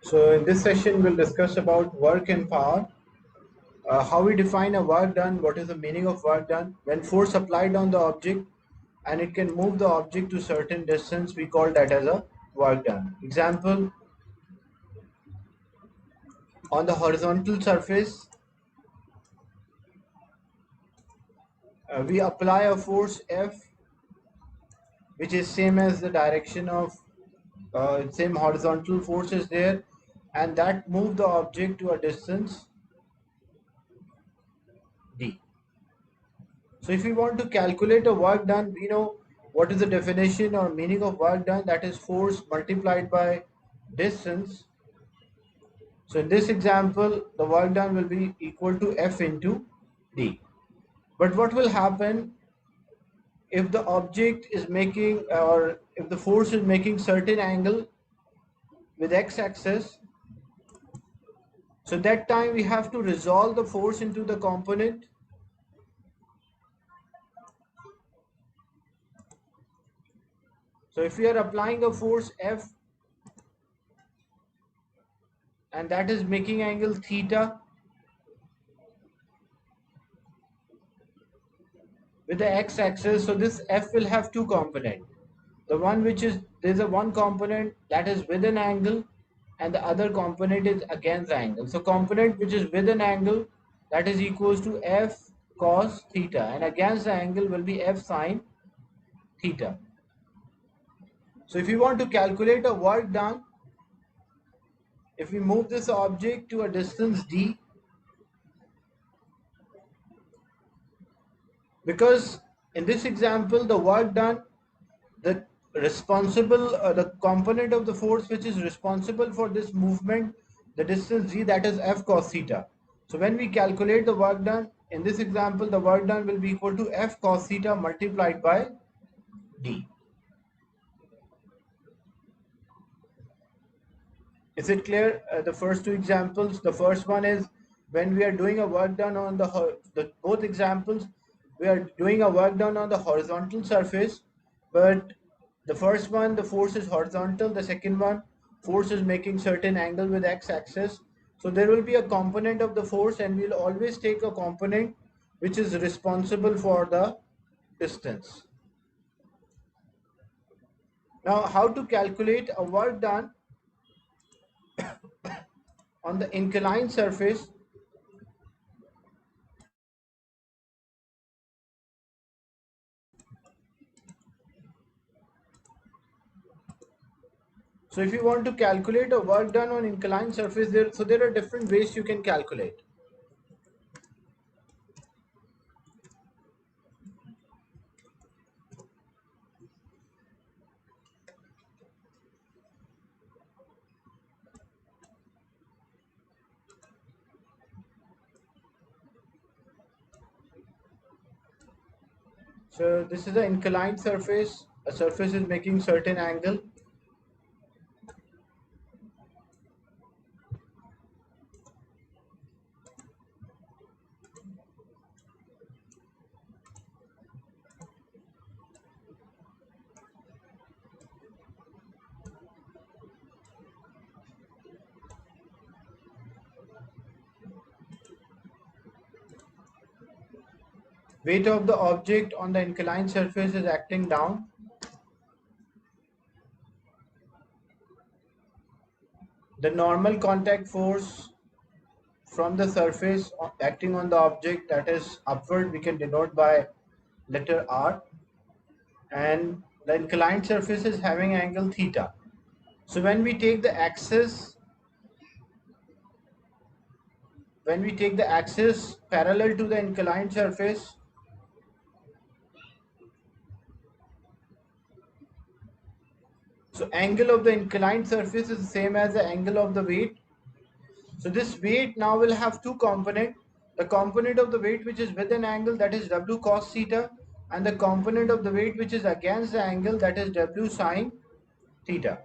So in this session, we'll discuss about work and power, how we define a work done, what is the meaning of work done. When force applied on the object and it can move the object to certain distance, we call that as a work done. Example, on the horizontal surface, we apply a force F, which is same as the direction of same horizontal force is there, and that move the object to a distance d. So if we want to calculate a work done, we know what is the definition or meaning of work done, that is force multiplied by distance. So in this example, the work done will be equal to F into D. But what will happen if the object is making, or if the force is making certain angle with x-axis? So that time we have to resolve the force into the component. So if we are applying a force F and that is making angle theta with the x-axis, so this F will have two components. The one which is, there's a one component that is with an angle and the other component is against the angle. So component which is with an angle, that is equals to F cos theta, and against the angle will be F sin theta. So if you want to calculate a work done, if we move this object to a distance d, because in this example the work done, the the component of the force which is responsible for this movement, the distance g, that is F cos theta. So when we calculate the work done, in this example the work done will be equal to F cos theta multiplied by d. Is it clear? The first two examples, the first one is when we are doing a work done on the both examples, we are doing a work done on the horizontal surface, but the first one, the force is horizontal, the second one, force is making certain angle with x-axis. So there will be a component of the force and we'll always take a component which is responsible for the distance. Now, how to calculate a work done on the inclined surface? So if you want to calculate a work done on inclined surface, there are different ways you can calculate. So this is an inclined surface. A surface is making certain angle. Weight of the object on the inclined surface is acting down. The normal contact force from the surface acting on the object, that is upward, we can denote by letter R. And the inclined surface is having angle theta. So when we take the axis, parallel to the inclined surface, so angle of the inclined surface is the same as the angle of the weight. So this weight now will have two components. The component of the weight which is with an angle, that is W cos theta, and the component of the weight which is against the angle, that is W sin theta.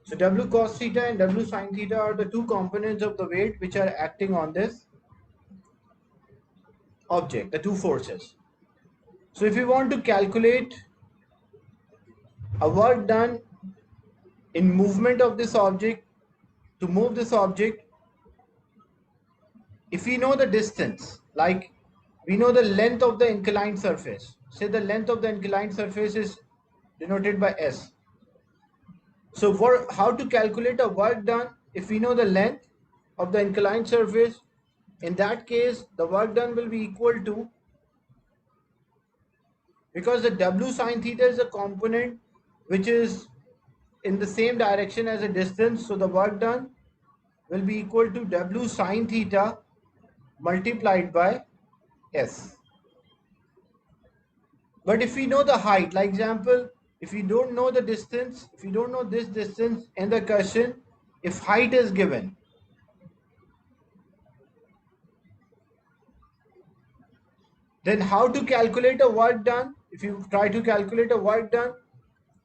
So W cos theta and W sin theta are the two components of the weight which are acting on this object, the two forces. So if you want to calculate a work done in movement of this object, to move this object, if we know the distance, like we know the length of the inclined surface, say the length of the inclined surface is denoted by S. So how to calculate a work done if we know the length of the inclined surface? In that case, the work done will be equal to, because the W sine theta is a component which is in the same direction as a distance, so the work done will be equal to W sine theta multiplied by S. But if we know the height, like example, if you don't know the distance, if you don't know this distance in the question, if height is given, then how to calculate a work done? If you try to calculate a work done,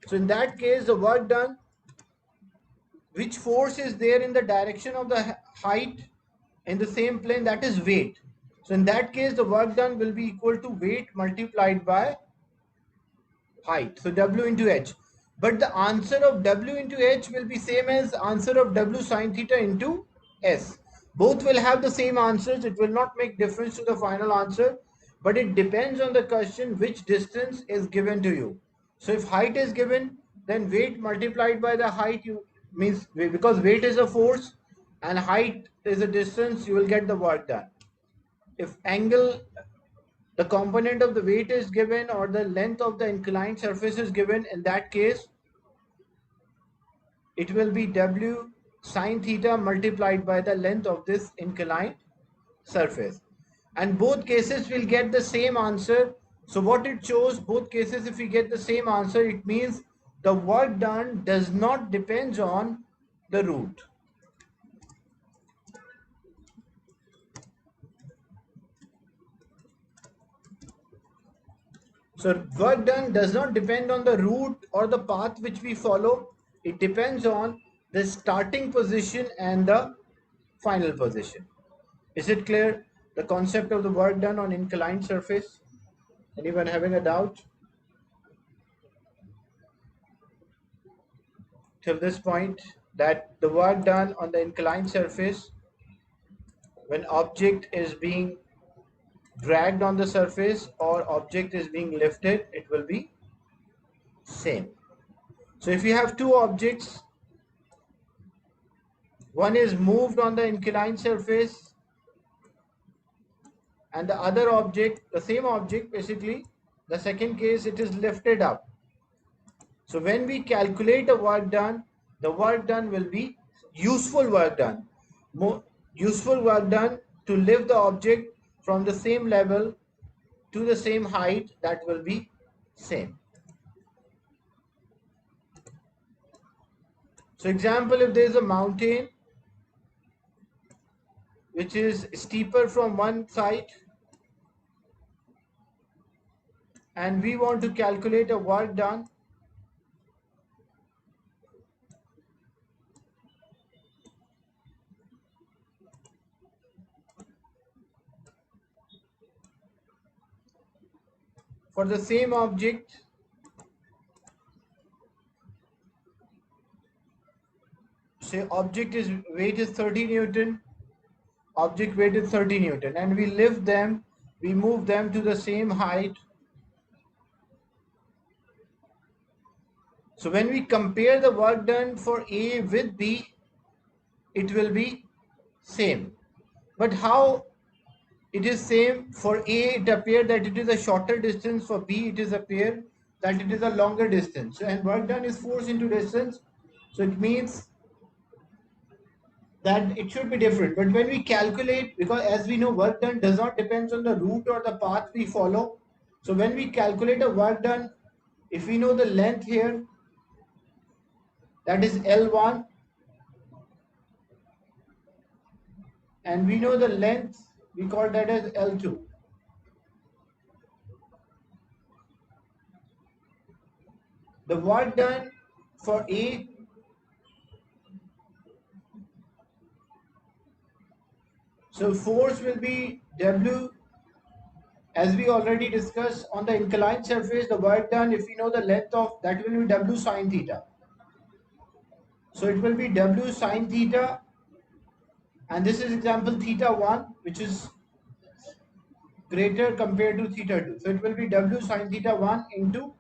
so in that case, the work done, which force is there in the direction of the height in the same plane, that is weight. So in that case, the work done will be equal to weight multiplied by height. So W into H. But the answer of W into H will be same as answer of W sine theta into S. Both will have the same answers. It will not make difference to the final answer. But it depends on the question which distance is given to you. So if height is given, then weight multiplied by the height you means, because weight is a force and height is a distance, you will get the work done. If angle, the component of the weight is given, or the length of the inclined surface is given, in that case it will be W sine theta multiplied by the length of this inclined surface, and both cases will get the same answer. So what it shows, both cases, if we get the same answer, it means the work done does not depend on the root. So work done does not depend on the route or the path which we follow. It depends on the starting position and the final position. Is it clear? The concept of the work done on inclined surface? Anyone having a doubt till this point? That the work done on the inclined surface, when object is being dragged on the surface or object is being lifted, it will be same. So if you have two objects, one is moved on the inclined surface and the other object, the same object basically, the second case it is lifted up. So when we calculate the work done, the work done will be useful work done. Useful work done to lift the object from the same level to the same height, that will be same. So example, if there is a mountain which is steeper from one side and we want to calculate a work done, for the same object, say object is weight is 30 Newton, object weight is 30 Newton, and we lift them, we move them to the same height. So when we compare the work done for A with B, it will be same. But how it is same? For A, it appears that it is a shorter distance. For B, it is appear that it is a longer distance. And work done is force into distance. So it means that it should be different. But when we calculate, because as we know, work done does not depend on the route or the path we follow. So when we calculate a work done, if we know the length here, that is L1, and we know the length, we call that as L2. The work done for A, so force will be W, as we already discussed on the inclined surface, the work done, if we know the length of, that will be W sine theta. So it will be W sine theta And this is example theta 1, which is greater compared to theta 2. So it will be W sine theta 1 into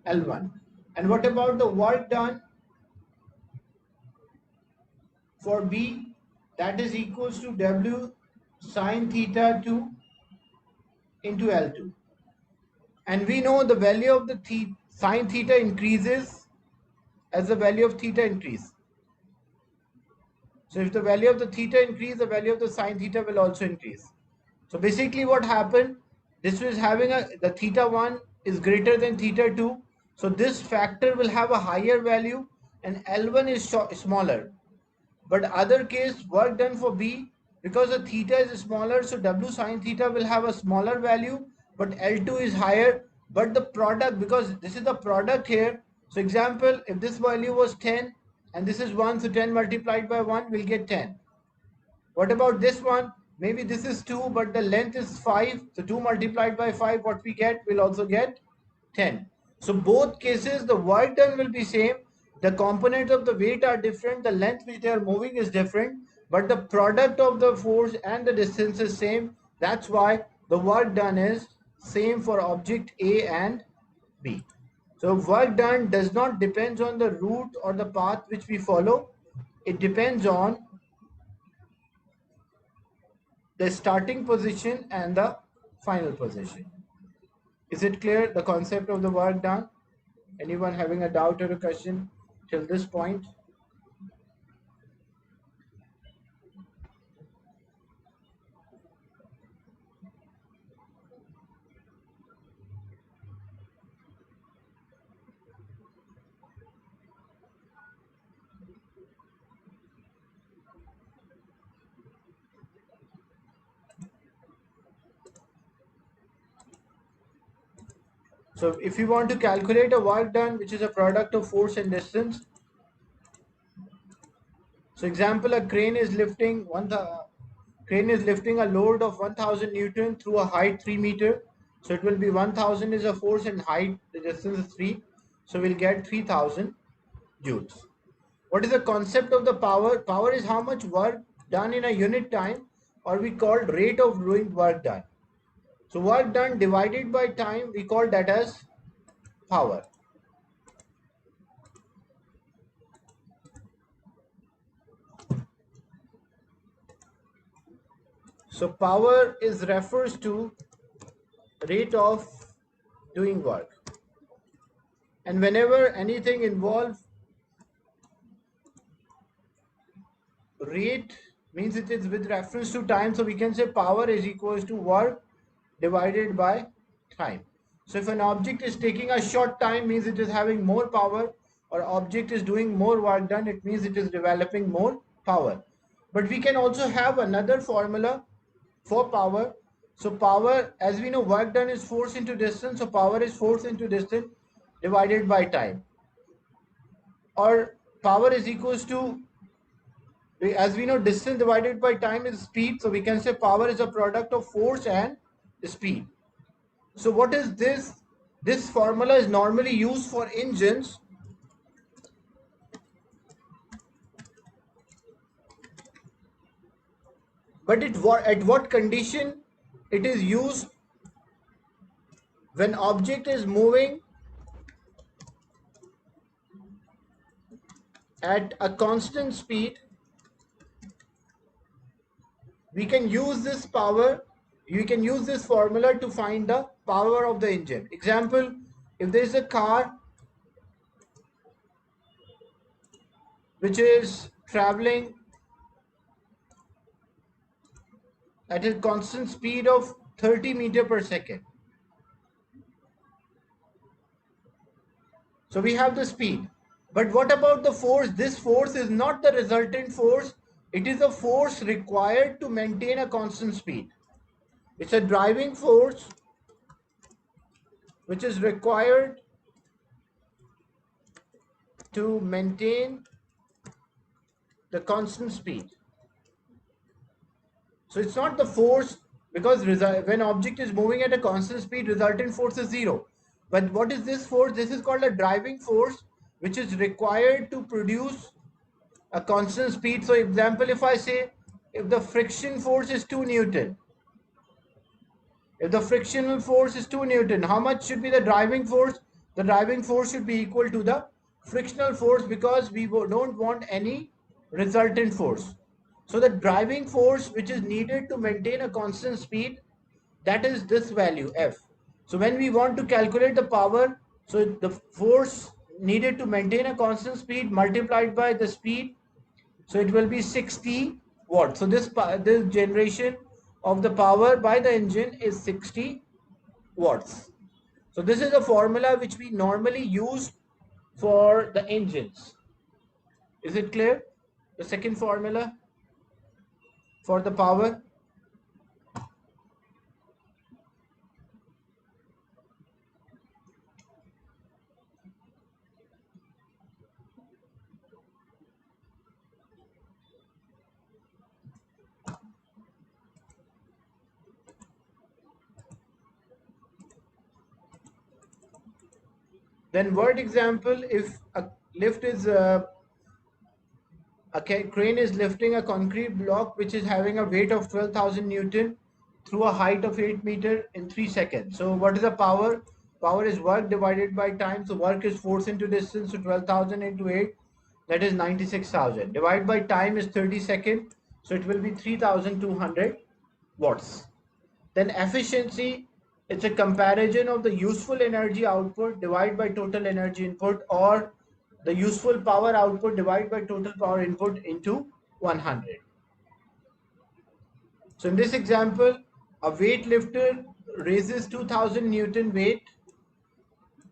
L1. And what about the work done for B? That is equals to W sine theta 2 into L2. And we know the value of the sine theta increases as the value of theta increase. So if the value of the theta increase, the value of the sine theta will also increase. So basically what happened, this was having the theta 1 is greater than theta 2. So this factor will have a higher value and L1 is smaller. But other case, work done for B, because the theta is smaller, so W sine theta will have a smaller value, but L2 is higher. But the product, because this is the product here, so example, if this value was 10 and this is 1, so 10 multiplied by 1 will get 10. What about this one? Maybe this is 2, but the length is 5. So 2 multiplied by 5, what we get, will also get 10. So both cases, the work done will be same. The components of the weight are different. The length which they are moving is different. But the product of the force and the distance is same. That's why the work done is same for object A and B. So work done does not depend on the route or the path which we follow. It depends on the starting position and the final position. Is it clear, the concept of the work done? Anyone having a doubt or a question till this point? So if you want to calculate a work done which is a product of force and distance, so example, a crane is lifting a load of 1000 Newton through a height 3 meter. So it will be 1000 is a force and height, the distance is 3. So we'll get 3000 joules. What is the concept of the power? Power is how much work done in a unit time, or we called rate of doing work done. So work done divided by time, we call that as power. So power is refers to rate of doing work. And whenever anything involves rate, means it is with reference to time. So we can say power is equals to work divided by time. So if an object is taking a short time, means it is having more power, or object is doing more work done, it means it is developing more power. But we can also have another formula for power. So power, as we know, work done is force into distance. So power is force into distance divided by time. Or power is equals to, as we know, distance divided by time is speed. So we can say power is a product of force and speed. So what is this? This formula is normally used for engines. But at what condition it is used? When object is moving at a constant speed, we can use this power, you can use this formula to find the power of the engine. Example, if there is a car which is traveling at a constant speed of 30 meter per second. So we have the speed. But what about the force? This force is not the resultant force. It is a force required to maintain a constant speed. It's a driving force which is required to maintain the constant speed. So it's not the force, because when object is moving at a constant speed, resultant force is zero. But what is this force? This is called a driving force which is required to produce a constant speed. So example, if I say if the friction force is 2 Newton, if the frictional force is 2 Newton, how much should be the driving force? The driving force should be equal to the frictional force, because we don't want any resultant force. So the driving force which is needed to maintain a constant speed, that is this value F. So when we want to calculate the power, so the force needed to maintain a constant speed multiplied by the speed, so it will be 60 watts. So this generation of the power by the engine is 60 watts. So this is a formula which we normally use for the engines. Is it clear? The second formula for the power. Then word example, if a lift is a crane is lifting a concrete block which is having a weight of 12,000 Newton through a height of 8 meter in 3 seconds. So what is the power? Power is work divided by time. So work is force into distance. So 12,000 into 8, that is 96,000. Divided by time is 30 seconds. So it will be 3,200 watts. Then efficiency, it's a comparison of the useful energy output divided by total energy input, or the useful power output divided by total power input into 100. So in this example, a weightlifter raises 2000 Newton weight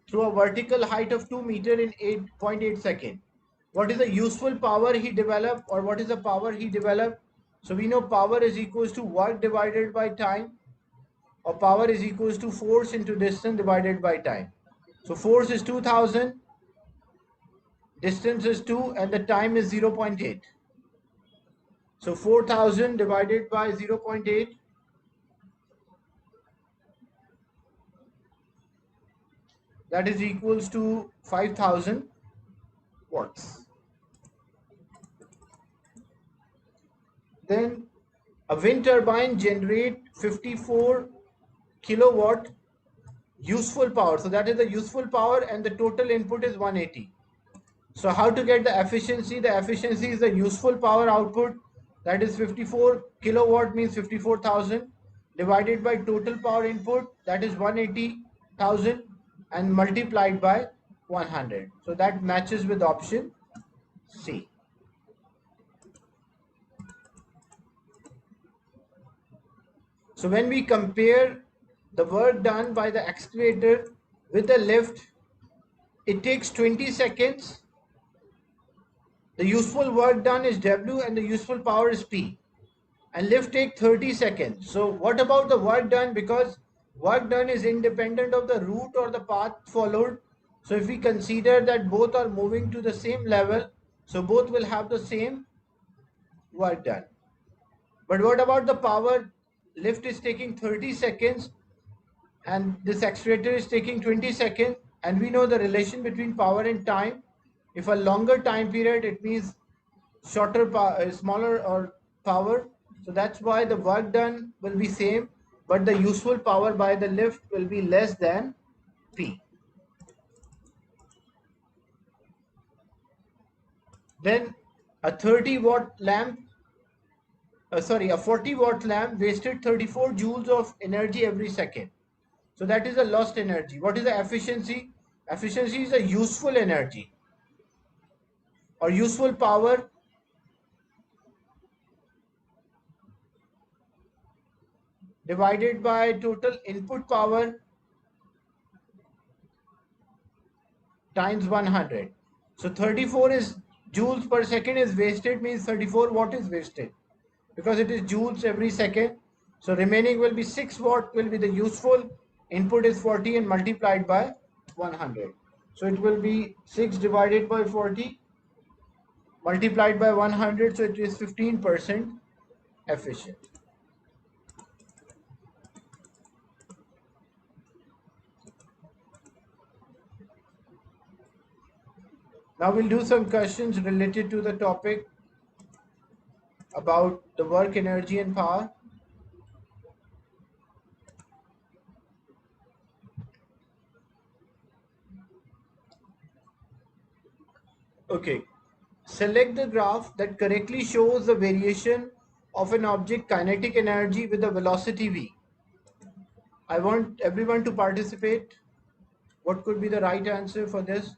through a vertical height of 2 meter in 8.8 seconds. What is the useful power he developed, or what is the power he developed? So we know power is equals to work divided by time, or power is equals to force into distance divided by time. So force is 2000, distance is 2, and the time is 0.8. So 4000 divided by 0.8, that is equals to 5000 watts. Then a wind turbine generate 54 kilowatt useful power. So that is the useful power, and the total input is 180. So how to get the efficiency? The efficiency is the useful power output, that is 54 kilowatt means 54,000, divided by total power input, that is 180,000, and multiplied by 100. So that matches with option C. So when we compare the work done by the excavator with the lift, it takes 20 seconds. The useful work done is W and the useful power is P. And lift take 30 seconds. So what about the work done? Because work done is independent of the route or the path followed. So if we consider that both are moving to the same level, so both will have the same work done. But what about the power? Lift is taking 30 seconds and this accelerator is taking 20 seconds, and we know the relation between power and time. If a longer time period, it means shorter power, smaller or power. So that's why the work done will be same, but the useful power by the lift will be less than P. Then a 30-watt lamp, a 40-watt lamp wasted 34 joules of energy every second. So that is a lost energy. What is the efficiency? Efficiency is a useful energy or useful power divided by total input power times 100. So 34 is joules per second is wasted, means 34 watt is wasted because it is joules every second. So remaining will be 6 watt will be the useful, input is 40 and multiplied by 100. So it will be 6 divided by 40 multiplied by 100, so it is 15% efficient. Now we'll do some questions related to the topic. about the work, energy, and power? Okay. Select the graph that correctly shows the variation of an object kinetic energy with a velocity v. I want everyone to participate. What could be the right answer for this?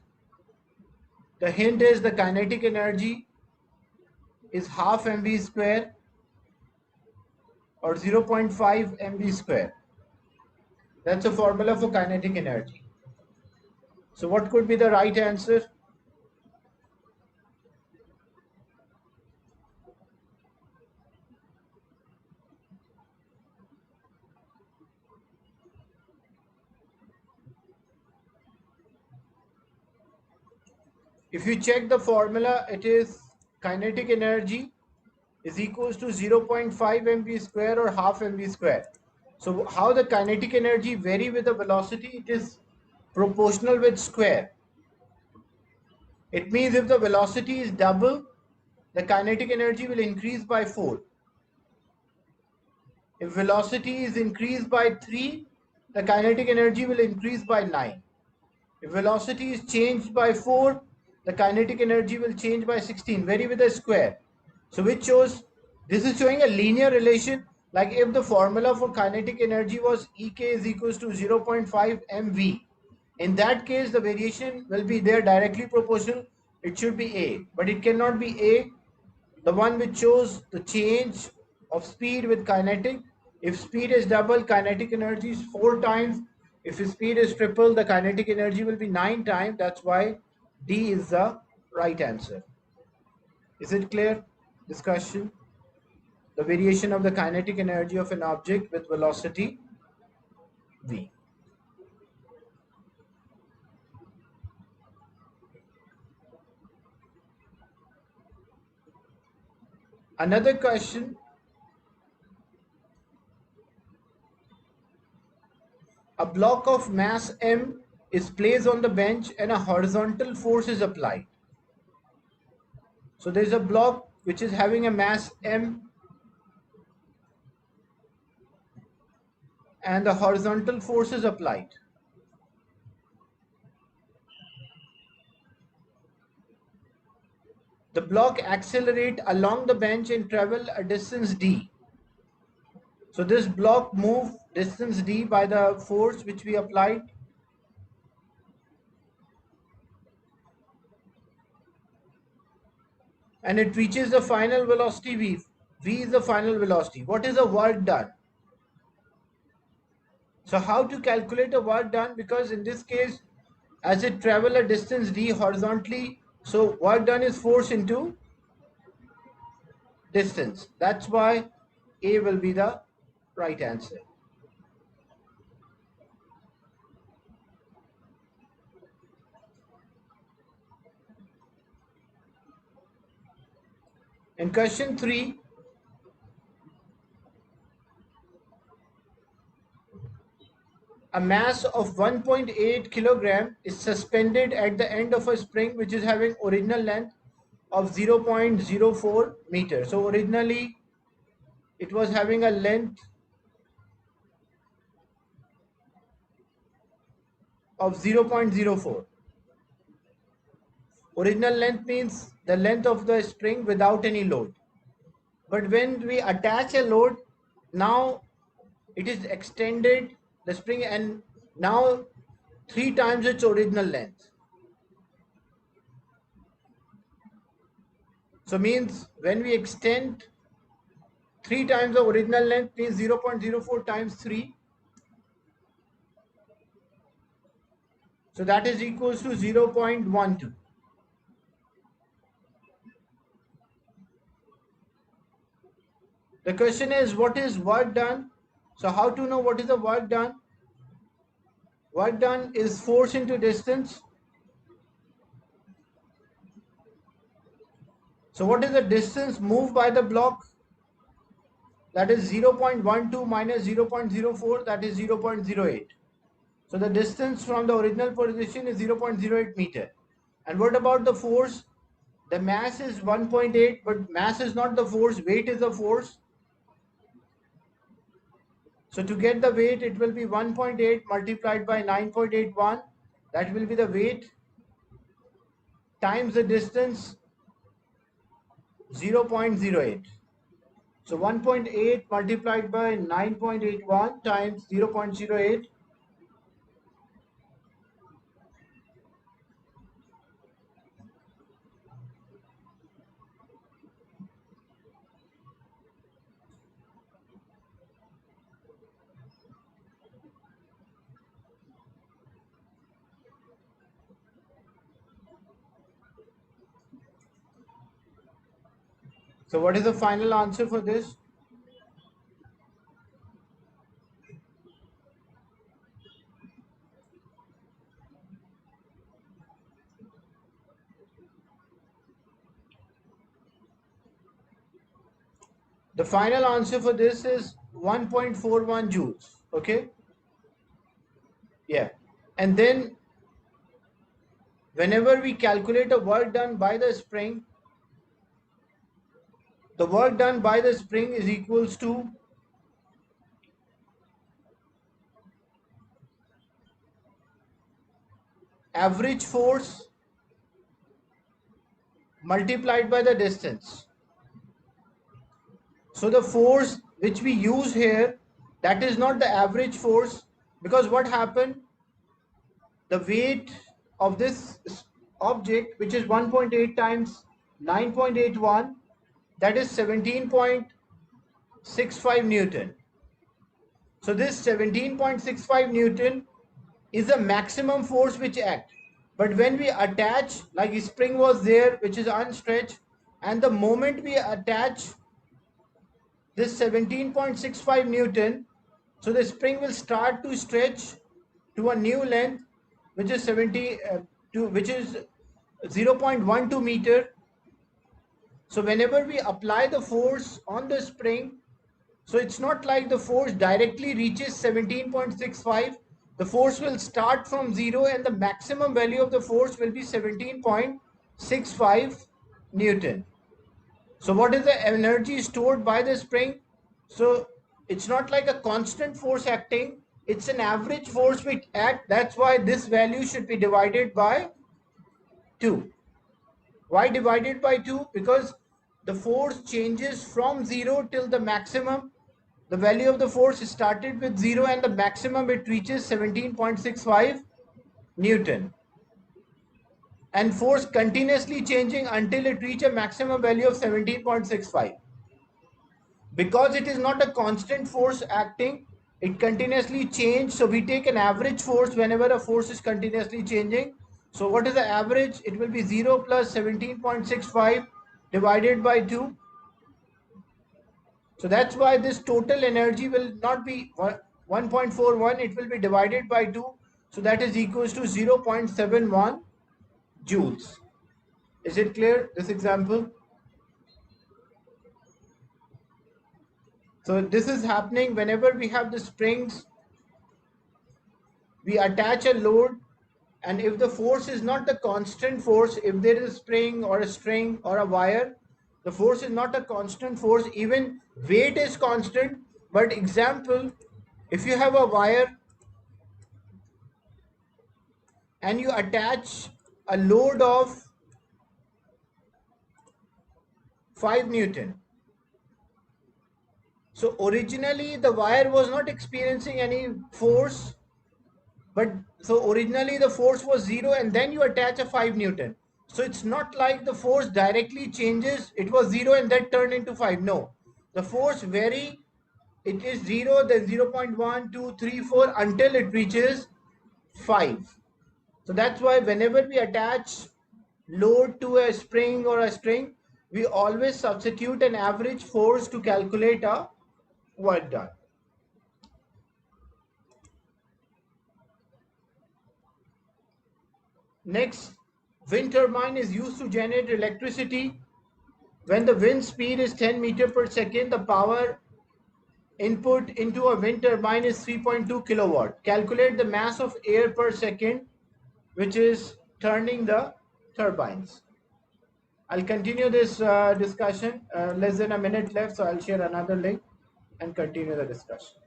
The hint is the kinetic energy is half mv square or 0.5 mv square. That's a formula for kinetic energy. So what could be the right answer? If you check the formula, it is kinetic energy is equals to 0.5 mv square or half mv square. So how the kinetic energy vary with the velocity? It is proportional with square. It means if the velocity is double, the kinetic energy will increase by 4. If velocity is increased by 3, the kinetic energy will increase by 9. If velocity is changed by 4, the kinetic energy will change by 16, vary with a square. So which shows, this is showing a linear relation, like if the formula for kinetic energy was Ek is equals to 0.5 mv. In that case, the variation will be there directly proportional. It should be A, but it cannot be A, the one which shows the change of speed with kinetic. If speed is double, kinetic energy is 4 times. If speed is triple, the kinetic energy will be 9 times. That's why D is the right answer. Is it clear? Discussion. The variation of the kinetic energy of an object with velocity v. Another question. A block of mass m is placed on the bench and a horizontal force is applied. So there is a block which is having a mass m and the horizontal force is applied. The block accelerate along the bench and travel a distance d. So this block move distance d by the force which we applied. And it reaches the final velocity v. V is the final velocity. What is the work done? So how to calculate the work done? Because in this case, as it travel a distance d horizontally, so work done is force into distance. That's why A will be the right answer. In question 3, a mass of 1.8 kilogram is suspended at the end of a spring which is having original length of 0.04 meter. So originally it was having a length of 0.04. Original length means the length of the spring without any load. But when we attach a load, now it is extended the spring and now 3 times its original length. So means when we extend 3 times the original length means 0.04 times 3. So that is equals to 0.12. The question is what is work done? So how to know what is the work done? Work done is force into distance. So what is the distance moved by the block? That is 0.12 minus 0.04, that is 0.08. So the distance from the original position is 0.08 meter. And what about the force? The mass is 1.8, but mass is not the force, weight is the force. So to get the weight, it will be 1.8 multiplied by 9.81. That will be the weight times the distance 0.08. So 1.8 multiplied by 9.81 times 0.08. So what is the final answer for this? The final answer for this is 1.41 joules. Okay. Yeah. And then whenever we calculate the work done by the spring, the work done by the spring is equals to average force multiplied by the distance. So the force which we use here, that is not the average force, because what happened, the weight of this object, which is 1.8 times 9.81, that is 17.65 Newton. So this 17.65 Newton is the maximum force which acts. But when we attach, like a spring was there, which is unstretched, and the moment we attach this 17.65 Newton, so the spring will start to stretch to a new length, which is 0.12 meter. So whenever we apply the force on the spring, so it's not like the force directly reaches 17.65. The force will start from 0 and the maximum value of the force will be 17.65 Newton. So what is the energy stored by the spring? So it's not like a constant force acting. It's an average force which act. That's why this value should be divided by 2. Why divided by 2? Because the force changes from 0 till the maximum. The value of the force started with 0 and the maximum it reaches 17.65 Newton. And force continuously changing until it reaches a maximum value of 17.65. Because it is not a constant force acting, it continuously changes. So we take an average force whenever a force is continuously changing. So what is the average? It will be 0 plus 17.65 divided by 2. So that's why this total energy will not be 1.41, it will be divided by 2. So that is equals to 0.71 joules. Is it clear, this example? So this is happening whenever we have the springs, we attach a load, and if the force is not the constant force, if there is a spring or a string or a wire, the force is not a constant force, even weight is constant. But example, if you have a wire and you attach a load of 5 Newton. So originally the wire was not experiencing any force, but so originally the force was 0 and then you attach a 5 Newton. So it's not like the force directly changes, it was 0 and then turned into 5. No, the force vary, it is 0, then 0.1, 2, 3, 4 until it reaches 5. So that's why whenever we attach load to a spring or a string, we always substitute an average force to calculate a work done. Next, wind turbine is used to generate electricity. When the wind speed is 10 meter per second, the power input into a wind turbine is 3.2 kilowatt. Calculate the mass of air per second, which is turning the turbines. I'll continue this discussion. Less than a minute left, so I'll share another link and continue the discussion.